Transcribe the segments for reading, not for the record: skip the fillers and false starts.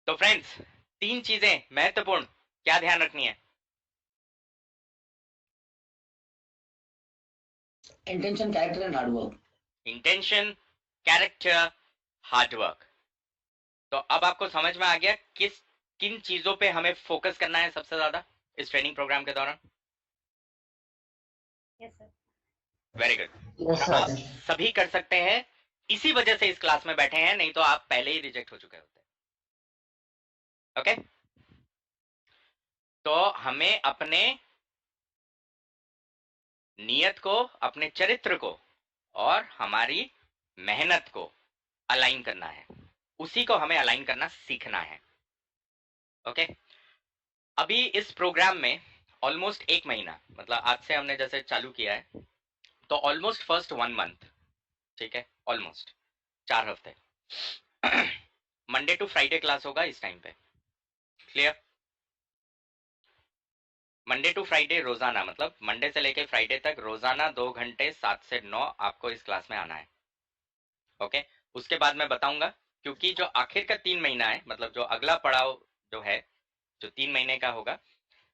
तो फ्रेंड्स, 3 चीजें महत्वपूर्ण क्या ध्यान रखनी है? Intention, character and hard work. Intention, character, hard work. तो अब आपको समझ में आ गया किन चीजों पे हमें फोकस करना है सबसे ज्यादा इस ट्रेनिंग प्रोग्राम के दौरान? Yes sir. Very good. Yes और आप सर। सभी कर सकते हैं, इसी वजह से इस क्लास में बैठे हैं, नहीं तो आप पहले ही रिजेक्ट हो चुके होते। ओके, तो हमें अपने नियत को, अपने चरित्र को और हमारी मेहनत को अलाइन करना है, उसी को हमें अलाइन करना सीखना है। ओके, अभी इस प्रोग्राम में ऑलमोस्ट 1 महीना, मतलब आज से हमने जैसे चालू किया है, तो ऑलमोस्ट फर्स्ट 1 मंथ, ठीक है, ऑलमोस्ट 4 हफ्ते मंडे टू फ्राइडे क्लास होगा इस टाइम पे। क्लियर? मंडे टू फ्राइडे रोजाना, मतलब मंडे से लेके फ्राइडे तक रोजाना 2 घंटे 7 से 9 आपको इस क्लास में आना है। ओके, उसके बाद मैं बताऊंगा, क्योंकि जो आखिर का 3 महीना है, मतलब जो अगला पड़ाव जो है, जो 3 महीने का होगा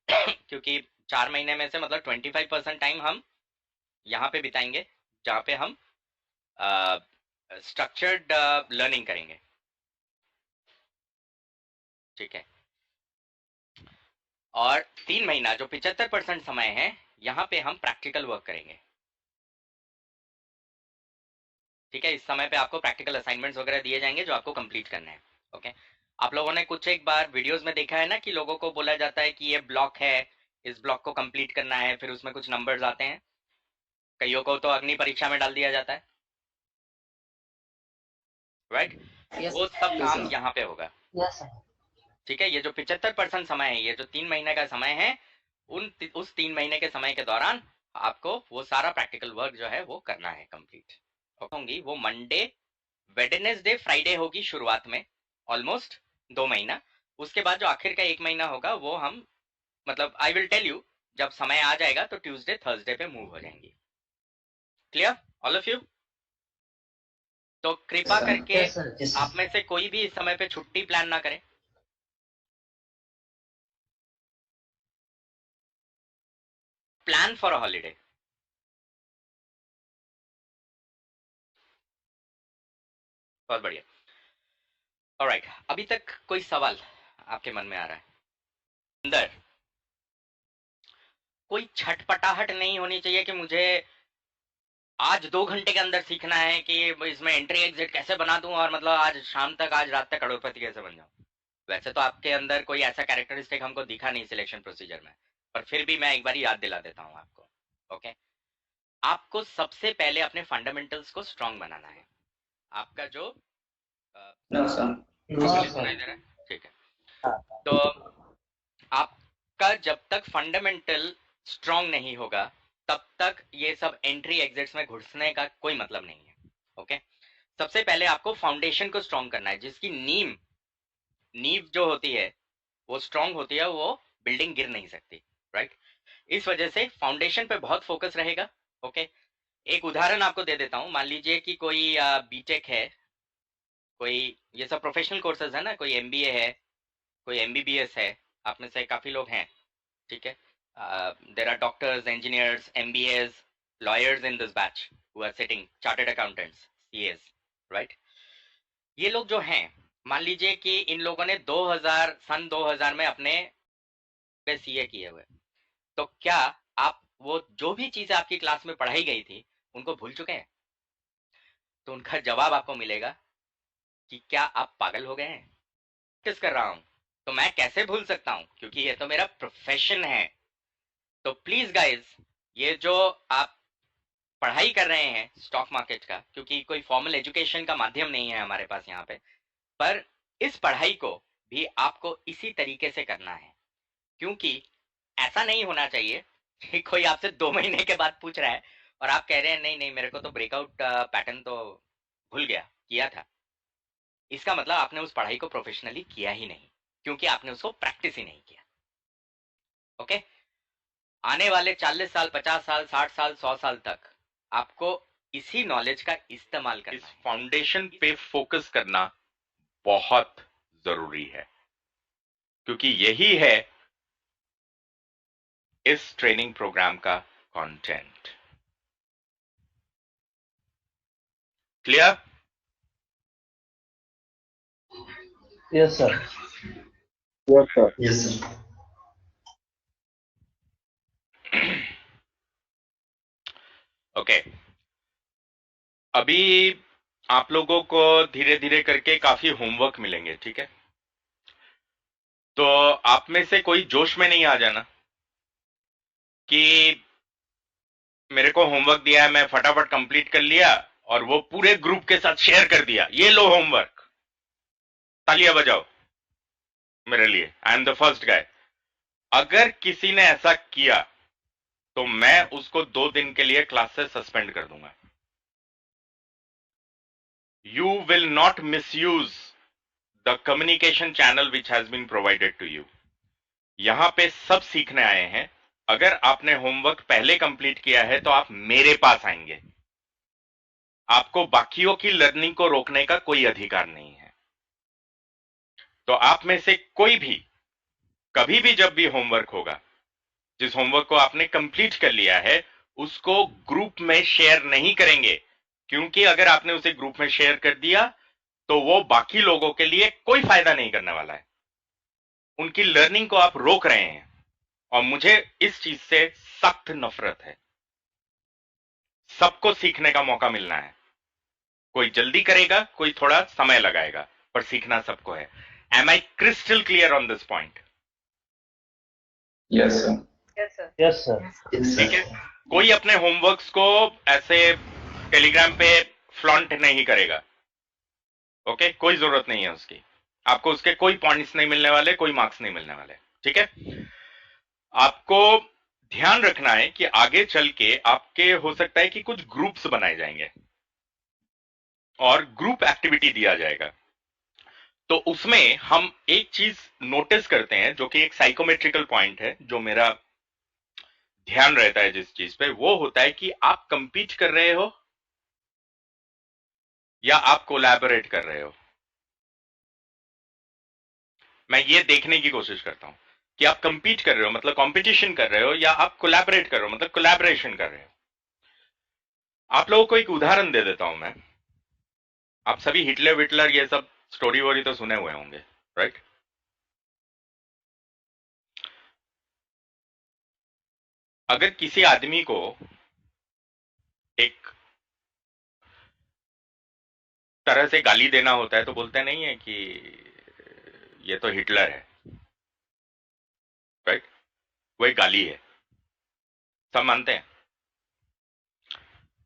क्योंकि 4 महीने में से मतलब 25% टाइम हम यहाँ पे बिताएंगे, जहाँ पे हम स्ट्रक्चर्ड लर्निंग करेंगे, ठीक है। और 3 महीना जो 75% समय है, यहाँ पे हम प्रैक्टिकल वर्क करेंगे, ठीक है। इस समय पे आपको प्रैक्टिकल असाइनमेंट्स वगैरह दिए जाएंगे जो आपको कंप्लीट करने हैं। ओके, आप लोगों ने कुछ एक बार वीडियोस में देखा है ना कि लोगों को बोला जाता है कि ये ब्लॉक है, इस ब्लॉक को कंप्लीट करना है, फिर उसमें कुछ नंबर्स आते हैं। कईयों को तो अग्नि परीक्षा में डाल दिया जाता है, राइट? यस वो सब यस काम सर। यहाँ पे होगा, यस सर। ठीक है। ये जो 75% समय है, ये जो 3 महीने का समय है, उस 3 महीने के समय के दौरान आपको वो सारा प्रैक्टिकल वर्क जो है वो करना है कंप्लीट। होंगी वो मंडे, वेडनेसडे, फ्राइडे होगी शुरुआत में, ऑलमोस्ट 2 महीना। उसके बाद जो आखिर का 1 महीना होगा वो हम, मतलब आई विल टेल यू, जब समय आ जाएगा तो ट्यूसडे थर्सडे पे मूव हो जाएंगी। Clear all of you? तो कृपा करके यस सर। यस आप में से कोई भी इस समय पे छुट्टी प्लान ना करे। Plan for a holiday. बहुत बढ़िया। ऑलराइट, अभी तक कोई सवाल आपके मन में आ रहा है? अंदर कोई छटपटाहट नहीं होनी चाहिए कि मुझे आज 2 घंटे के अंदर सीखना है कि इसमें एंट्री एग्जिट कैसे बना दूं, और मतलब आज शाम तक, आज रात तक करोड़पति कैसे बन जाऊं। वैसे तो आपके अंदर कोई ऐसा कैरेक्टरिस्टिक हमको दिखा नहीं सिलेक्शन प्रोसीजर में, पर फिर भी मैं एक बार याद दिला देता हूं आपको। ओके, आपको सबसे पहले अपने फंडामेंटल्स को स्ट्रांग बनाना है। आपका जो no sir. No properly sir. सुनाई दे रहा है? ठीक है। तो आपका जब तक फंडामेंटल स्ट्रांग नहीं होगा, तब तक ये सब एंट्री एग्जिट्स में घुसने का कोई मतलब नहीं है। ओके, सबसे पहले आपको फाउंडेशन को स्ट्रांग करना है, जिसकी नींव नींव जो होती है वो स्ट्रांग होती है, वो बिल्डिंग गिर नहीं सकती, राइट? इस वजह से फाउंडेशन पे बहुत फोकस रहेगा। ओके, एक उदाहरण आपको दे देता हूं। मान लीजिए कि कोई बीटेक है, कोई, ये सब प्रोफेशनल कोर्सेज है ना, कोई एमबीए है, कोई एमबीबीएस है, आप में से काफी लोग हैं, ठीक है। There are doctors, engineers, MBAs, lawyers in this batch who are sitting, chartered accountants, CAs, right? ये लोग जो हैं, मान लीजिए कि इन लोगों ने 2000 में अपने सीए किए हुए, तो क्या आप वो जो भी चीजें आपकी क्लास में पढ़ाई गई थी उनको भूल चुके हैं? तो उनका जवाब आपको मिलेगा कि क्या आप पागल हो गए हैं? किस कर रहा हूं, तो मैं कैसे भूल सकता हूं, क्योंकि ये तो मेरा प्रोफेशन है। तो प्लीज गाइज, ये जो आप पढ़ाई कर रहे हैं स्टॉक मार्केट का, क्योंकि कोई फॉर्मल एजुकेशन का माध्यम नहीं है हमारे पास यहाँ पे, पर इस पढ़ाई को भी आपको इसी तरीके से करना है। क्योंकि ऐसा नहीं होना चाहिए कि कोई आपसे 2 महीने के बाद पूछ रहा है और आप कह रहे हैं नहीं नहीं, मेरे को तो ब्रेकआउट पैटर्न तो भूल गया, किया था। इसका मतलब आपने उस पढ़ाई को प्रोफेशनली किया ही नहीं, क्योंकि आपने उसको प्रैक्टिस ही नहीं किया। ओके, आने वाले 40 साल, 50 साल, 60 साल, 100 साल तक आपको इसी नॉलेज का इस्तेमाल करना इस है। फाउंडेशन पे फोकस करना बहुत जरूरी है। क्योंकि यही है इस ट्रेनिंग प्रोग्राम का content. Clear? Yes, sir. Yes, sir. Yes, sir. Okay, अभी आप लोगों को धीरे धीरे करके काफी होमवर्क मिलेंगे, ठीक है? तो आप में से कोई जोश में नहीं आ जाना कि मेरे को होमवर्क दिया है, मैं फटाफट कंप्लीट कर लिया और वो पूरे ग्रुप के साथ शेयर कर दिया, ये लो होमवर्क। तालियां बजाओ मेरे लिए, I am the first guy. अगर किसी ने ऐसा किया तो मैं उसको 2 दिन के लिए क्लास से सस्पेंड कर दूंगा। You will not misuse the communication channel which has been provided to you. यहां पे सब सीखने आए हैं। अगर आपने होमवर्क पहले कंप्लीट किया है तो आप मेरे पास आएंगे। आपको बाकियों की लर्निंग को रोकने का कोई अधिकार नहीं है। तो आप में से कोई भी कभी भी जब भी होमवर्क होगा, जिस होमवर्क को आपने कंप्लीट कर लिया है, उसको ग्रुप में शेयर नहीं करेंगे, क्योंकि अगर आपने उसे ग्रुप में शेयर कर दिया तो वो बाकी लोगों के लिए कोई फायदा नहीं करने वाला है। उनकी लर्निंग को आप रोक रहे हैं और मुझे इस चीज से सख्त नफरत है। सबको सीखने का मौका मिलना है। कोई जल्दी करेगा, कोई थोड़ा समय लगाएगा, पर सीखना सबको है। Am I crystal clear on this point? Yes, sir. Yes, sir. Yes, sir. ठीक है? कोई अपने होमवर्क्स को ऐसे टेलीग्राम पे फ्लॉन्ट नहीं करेगा। ओके, कोई जरूरत नहीं है उसकी। आपको उसके कोई पॉइंट्स नहीं मिलने वाले, कोई मार्क्स नहीं मिलने वाले। ठीक है? आपको ध्यान रखना है कि आगे चल के आपके हो सकता है कि कुछ ग्रुप्स बनाए जाएंगे और ग्रुप एक्टिविटी दिया जाएगा। तो उसमें हम एक चीज नोटिस करते हैं जो कि एक साइकोमेट्रिकल पॉइंट है, जो मेरा ध्यान रहता है जिस चीज पे, वो होता है कि आप कंपीट कर रहे हो या आप कोलैबोरेट कर रहे हो। मैं ये देखने की कोशिश करता हूं कि आप कंपीट कर रहे हो मतलब कंपटीशन कर रहे हो, या आप कोलैबोरेट कर रहे हो मतलब कोलैबोरेशन कर रहे हो। आप लोगों को एक उदाहरण दे देता हूं मैं। आप सभी हिटलर विटलर ये सब स्टोरी वोरी तो सुने हुए होंगे, राइट? अगर किसी आदमी को एक तरह से गाली देना होता है तो बोलते नहीं है कि ये तो हिटलर है, राइट? वो एक गाली है, सब मानते हैं।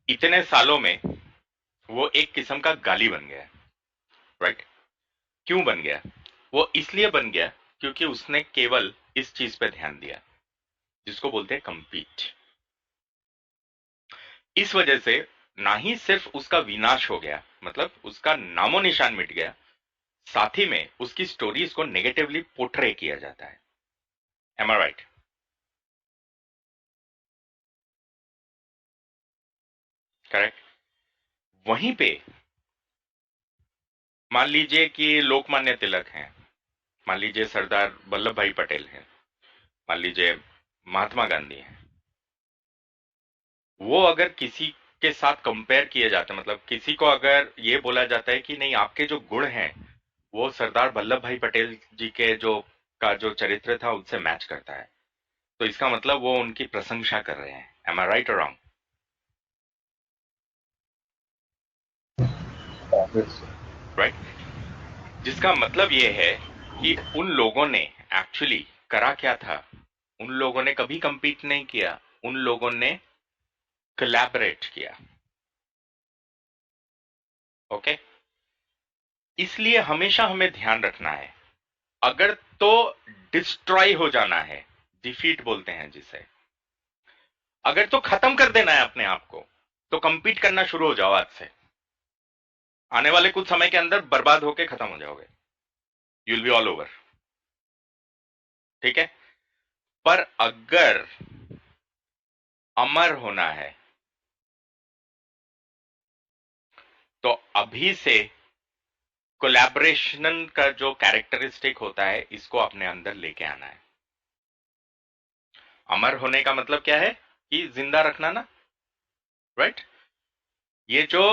इतने सालों में वो एक किस्म का गाली बन गया, राइट? क्यों बन गया? वो इसलिए बन गया क्योंकि उसने केवल इस चीज पे ध्यान दिया जिसको बोलते हैं कंपीट। इस वजह से ना ही सिर्फ उसका विनाश हो गया, मतलब उसका नामो निशान मिट गया, साथ ही में उसकी स्टोरीज को नेगेटिवली पोर्ट्रे किया जाता है। Am I right? करेक्ट? वहीं पे मान लीजिए कि लोकमान्य तिलक हैं, मान लीजिए सरदार वल्लभ भाई पटेल हैं, मान लीजिए महात्मा गांधी हैं। वो अगर किसी के साथ कंपेयर किए जाते हैं, मतलब किसी को अगर ये बोला जाता है कि नहीं आपके जो गुण हैं वो सरदार वल्लभ भाई पटेल जी के जो चरित्र था उससे मैच करता है, तो इसका मतलब वो उनकी प्रशंसा कर रहे हैं। एम आई राइट और रॉन्ग? Yes, sir. राइट? जिसका मतलब ये है कि उन लोगों ने एक्चुअली करा क्या था। उन लोगों ने कभी कंपीट नहीं किया, उन लोगों ने कोलैबोरेट किया। ओके? इसलिए हमेशा हमें ध्यान रखना है, अगर तो डिस्ट्रॉय हो जाना है, डिफीट बोलते हैं जिसे, अगर तो खत्म कर देना है अपने आप को, तो कंपीट करना शुरू हो जाओ आज से। आने वाले कुछ समय के अंदर बर्बाद होके खत्म हो जाओगे, you will be all over. ठीक है? पर अगर अमर होना है तो अभी से कोलैबोरेशन का जो कैरेक्टरिस्टिक होता है इसको अपने अंदर लेके आना है। अमर होने का मतलब क्या है कि जिंदा रखना ना, राइट। ये जो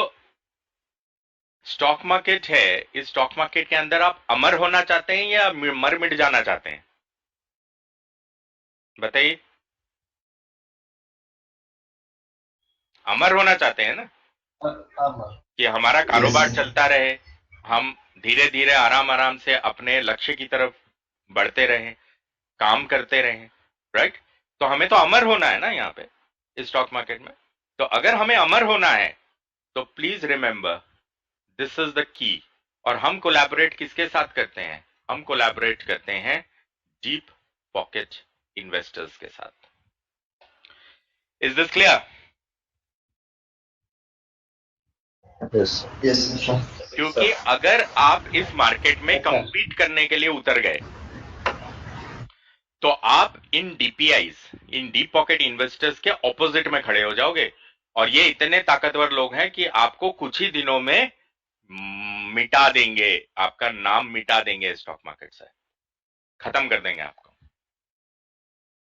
स्टॉक मार्केट है, इस स्टॉक मार्केट के अंदर आप अमर होना चाहते हैं या मर मिट जाना चाहते हैं? बताइए। अमर होना चाहते हैं ना, कि हमारा कारोबार चलता रहे, हम धीरे धीरे आराम आराम से अपने लक्ष्य की तरफ बढ़ते रहें, काम करते रहें, राइट। तो हमें तो अमर होना है ना यहाँ पे इस स्टॉक मार्केट में। तो अगर हमें अमर होना है तो please remember this is the key. और हम कोलैबोरेट किसके साथ करते हैं? हम कोलैबोरेट करते हैं डीप पॉकेट इन्वेस्टर्स के साथ। Is this clear? Yes. क्योंकि अगर आप इस मार्केट में compete करने के लिए उतर गए तो आप इन डीपीआईज, इन डीप पॉकेट इन्वेस्टर्स के ऑपोजिट में खड़े हो जाओगे। और ये इतने ताकतवर लोग हैं कि आपको कुछ ही दिनों में मिटा देंगे, आपका नाम मिटा देंगे स्टॉक मार्केट से, खत्म कर देंगे आपको।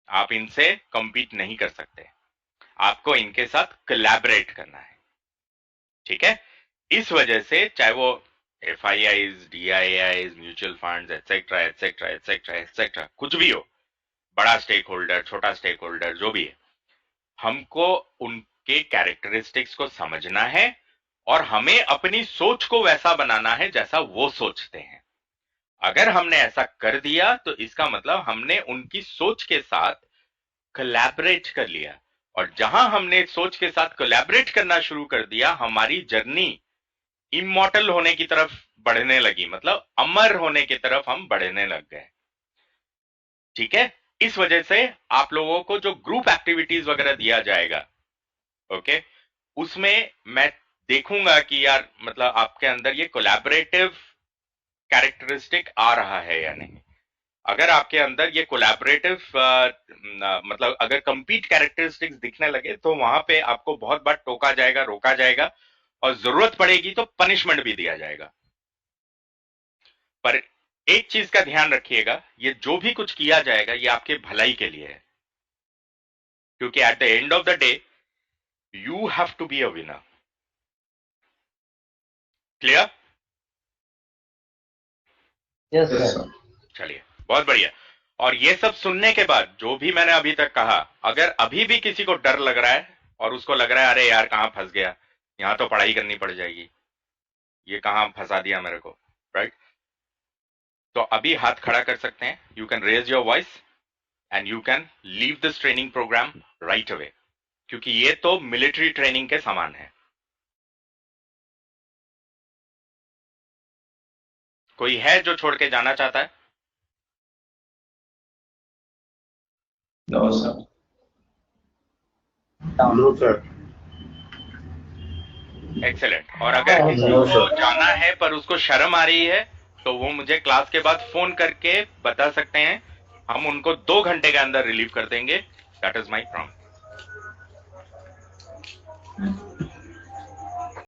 आप इनसे compete नहीं कर सकते, आपको इनके साथ कोलैबोरेट करना है, ठीक है। इस वजह से चाहे वो FIIs, DIIs, mutual funds, etcetera etcetera etcetera etcetera, कुछ भी हो, बड़ा स्टेक होल्डर, छोटा स्टेक होल्डर, जो भी है, हमको उनके कैरेक्टरिस्टिक्स को समझना है और हमें अपनी सोच को वैसा बनाना है जैसा वो सोचते हैं। अगर हमने ऐसा कर दिया तो इसका मतलब हमने उनकी सोच के साथ कोलैबोरेट कर लिया। और जहां हमने सोच के साथ कोलैबोरेट करना शुरू कर दिया, हमारी जर्नी इमॉर्टल होने की तरफ बढ़ने लगी, मतलब अमर होने की तरफ हम बढ़ने लग गए, ठीक है। इस वजह से आप लोगों को जो ग्रुप एक्टिविटीज वगैरह दिया जाएगा, ओके, उसमें मैं देखूंगा कि यार मतलब आपके अंदर ये कोलैबोरेटिव कैरेक्टरिस्टिक आ रहा है या नहीं। अगर आपके अंदर ये कोलैबोरेटिव मतलब अगर कंपीट कैरेक्टरिस्टिक्स दिखने लगे तो वहां पे आपको बहुत बार टोका जाएगा, रोका जाएगा और जरूरत पड़ेगी तो पनिशमेंट भी दिया जाएगा। पर एक चीज का ध्यान रखिएगा, ये जो भी कुछ किया जाएगा ये आपके भलाई के लिए है, क्योंकि at the end of the day you have to be a winner. Clear? Yes, sir. चलिए, बहुत बढ़िया। और ये सब सुनने के बाद जो भी मैंने अभी तक कहा, अगर अभी भी किसी को डर लग रहा है और उसको लग रहा है अरे यार कहां फंस गया, यहां तो पढ़ाई करनी पड़ जाएगी, ये कहां फंसा दिया मेरे को, राइट, तो अभी हाथ खड़ा कर सकते हैं। You can raise your voice and you can leave this training program right away, क्योंकि ये तो मिलिट्री ट्रेनिंग के समान है। कोई है जो छोड़ के जाना चाहता है? No, sir. No, sir. Excellent. और अगर किसी को जाना है पर उसको शर्म आ रही है तो वो मुझे क्लास के बाद फोन करके बता सकते हैं, हम उनको 2 घंटे के अंदर रिलीव कर देंगे। That is my promise.